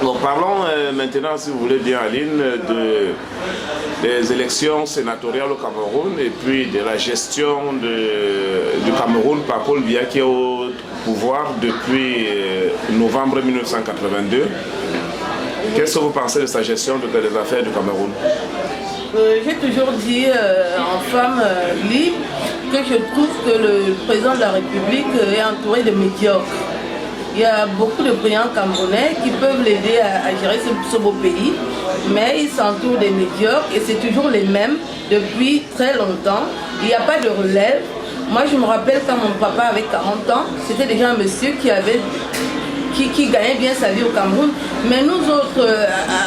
Donc parlons maintenant, si vous voulez bien, Aline, des élections sénatoriales au Cameroun et puis de la gestion du Cameroun par Paul Biya qui est au pouvoir depuis novembre 1982. Qu'est-ce que vous pensez de sa gestion des affaires du Cameroun? J'ai toujours dit en femme libre que je trouve que le président de la République est entouré de médiocres. Il y a beaucoup de brillants Camerounais qui peuvent l'aider à gérer ce beau pays, mais il s'entoure des médiocres et c'est toujours les mêmes depuis très longtemps. Il n'y a pas de relève. Moi, je me rappelle quand mon papa avait 40 ans, c'était déjà un monsieur qui gagnait bien sa vie au Cameroun. Mais nous autres,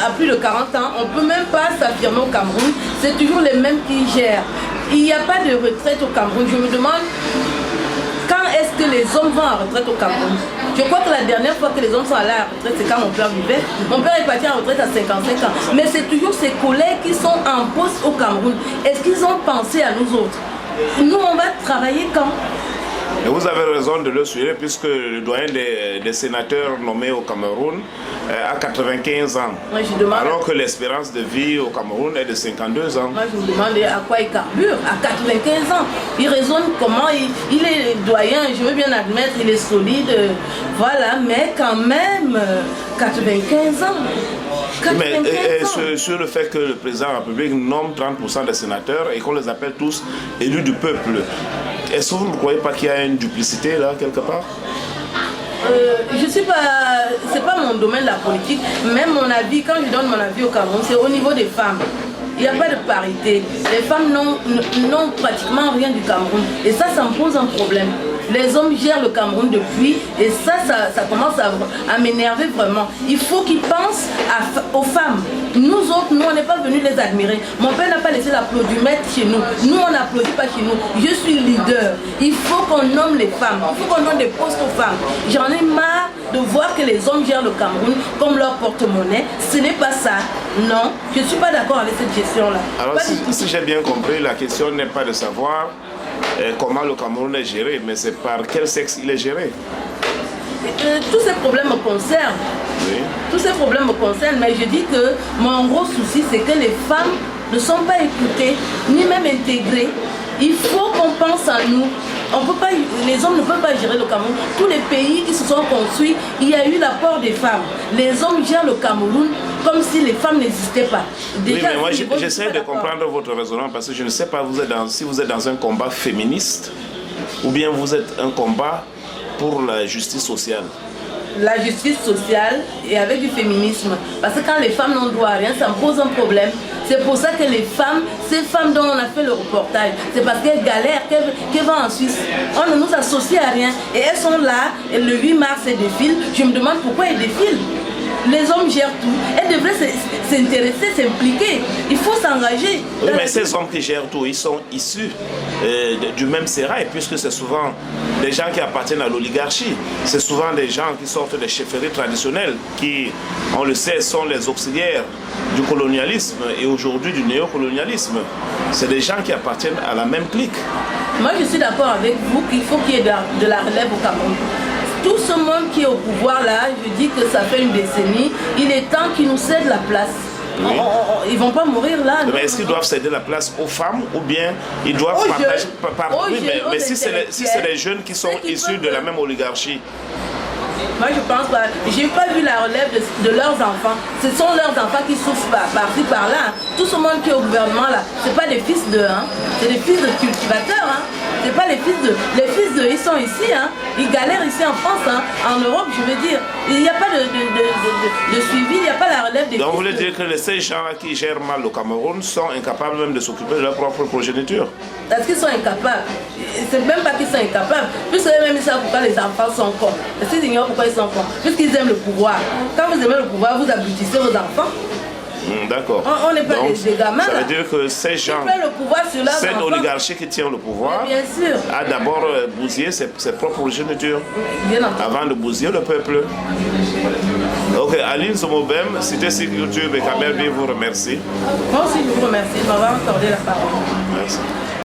à plus de 40 ans, on ne peut même pas s'affirmer au Cameroun. C'est toujours les mêmes qui gèrent. Il n'y a pas de retraite au Cameroun. Je me demande quand est-ce que les hommes vont en retraite au Cameroun. Je crois que la dernière fois que les hommes sont allés à la retraite, c'est quand mon père vivait. Mon père est parti en retraite à 55 ans. Mais c'est toujours ses collègues qui sont en poste au Cameroun. Est-ce qu'ils ont pensé à nous autres? Nous, on va travailler quand? Et vous avez raison de le suivre puisque le doyen des sénateurs nommés au Cameroun a 95 ans. Moi, je demande... Alors que l'espérance de vie au Cameroun est de 52 ans. Moi, je me demande à quoi il carbure. À 95 ans, il raisonne comment? Il est doyen, je veux bien admettre, il est solide. Voilà, mais quand même, 95 ans. 95 ans. Sur le fait que le président de la République nomme 30% des sénateurs et qu'on les appelle tous élus du peuple, est-ce que vous ne croyez pas qu'il y a une duplicité là, quelque part? Je sais pas, c'est pas mon domaine la politique, mais mon avis, quand je donne mon avis au Cameroun, c'est au niveau des femmes. Il n'y a pas de parité. Les femmes n'ont pratiquement rien du Cameroun. Et ça me pose un problème. Les hommes gèrent le Cameroun depuis et ça commence à m'énerver vraiment. Il faut qu'ils pensent aux femmes. Nous autres, nous, on n'est pas venus les admirer. Mon père n'a pas laissé l'applaudimètre chez nous. Nous, on n'applaudit pas chez nous. Je suis leader. Il faut qu'on nomme les femmes. Il faut qu'on donne des postes aux femmes. J'en ai marre de voir que les hommes gèrent le Cameroun comme leur porte-monnaie. Ce n'est pas ça. Non, je ne suis pas d'accord avec cette gestion-là. Alors, si j'ai bien compris, la question n'est pas de savoir comment le Cameroun est géré, mais c'est par quel sexe il est géré. Tous ces problèmes me concernent. Oui. Tous ces problèmes me concernent, mais je dis que mon gros souci, c'est que les femmes ne sont pas écoutées, ni même intégrées. Il faut qu'on pense à nous. On peut pas, les hommes ne peuvent pas gérer le Cameroun. Tous les pays qui se sont construits, il y a eu l'apport des femmes. Les hommes gèrent le Cameroun comme si les femmes n'existaient pas. Déjà, oui, mais moi j'essaie de comprendre votre raisonnement parce que je ne sais pas si vous êtes dans un combat féministe ou bien vous êtes un combat pour la justice sociale. La justice sociale et avec du féminisme. Parce que quand les femmes n'ont droit à rien, ça me pose un problème. C'est pour ça que les femmes, ces femmes dont on a fait le reportage, c'est parce qu'elles galèrent, qu'elles vont en Suisse. On ne nous associe à rien. Et elles sont là, et le 8 mars, elles défilent. Je me demande pourquoi elles défilent. Les hommes gèrent tout. Elles devraient s'intéresser, s'impliquer. Il faut s'engager. Oui, mais ces hommes qui gèrent tout, ils sont issus du même sérail, puisque c'est souvent des gens qui appartiennent à l'oligarchie. C'est souvent des gens qui sortent des chefferies traditionnelles, qui, on le sait, sont les auxiliaires du colonialisme et aujourd'hui du néocolonialisme. C'est des gens qui appartiennent à la même clique. Moi, je suis d'accord avec vous qu'il faut qu'il y ait de la relève au Cameroun. Tout ce monde qui est au pouvoir là, je dis que ça fait une décennie, il est temps qu'ils nous cèdent la place. Oui. Ils ne vont pas mourir là. Mais est-ce qu'ils doivent céder la place aux femmes ou bien ils doivent partager oui, mais si c'est les jeunes qui sont issus de la même oligarchie? Moi je pense pas, j'ai pas vu la relève de leurs enfants. Ce sont leurs enfants qui souffrent par-ci par-là. Tout ce monde qui est au gouvernement là, c'est pas des fils de, hein, c'est des fils de cultivateurs, hein. C'est pas les fils de, ils sont ici, hein. Ils galèrent ici en France, hein. En Europe, je veux dire. Il n'y a pas de suivi, il n'y a pas la relève des fils. Donc vous voulez dire que ces gens qui gèrent mal le Cameroun sont incapables même de s'occuper de leur propre progéniture? Est-ce qu'ils sont incapables? C'est même pas qu'ils sont incapables. Puisque même ils savent pourquoi les enfants sont cons. Est-ce qu'ils ignorent pourquoi ils sont cons? Puisqu'ils aiment le pouvoir. Quand vous aimez le pouvoir, vous abrutissez vos enfants. D'accord. On n'est pas des gamins. Ça veut dire que ces gens, cette oligarchie qui tient le pouvoir, a d'abord bousillé ses propres progénitures avant de bousiller le peuple. Ok, Aline Zomobem, Cité Sécurité Bécamel, vous remercie. Moi aussi, je vous remercie de m'avoir accordé la parole. Merci.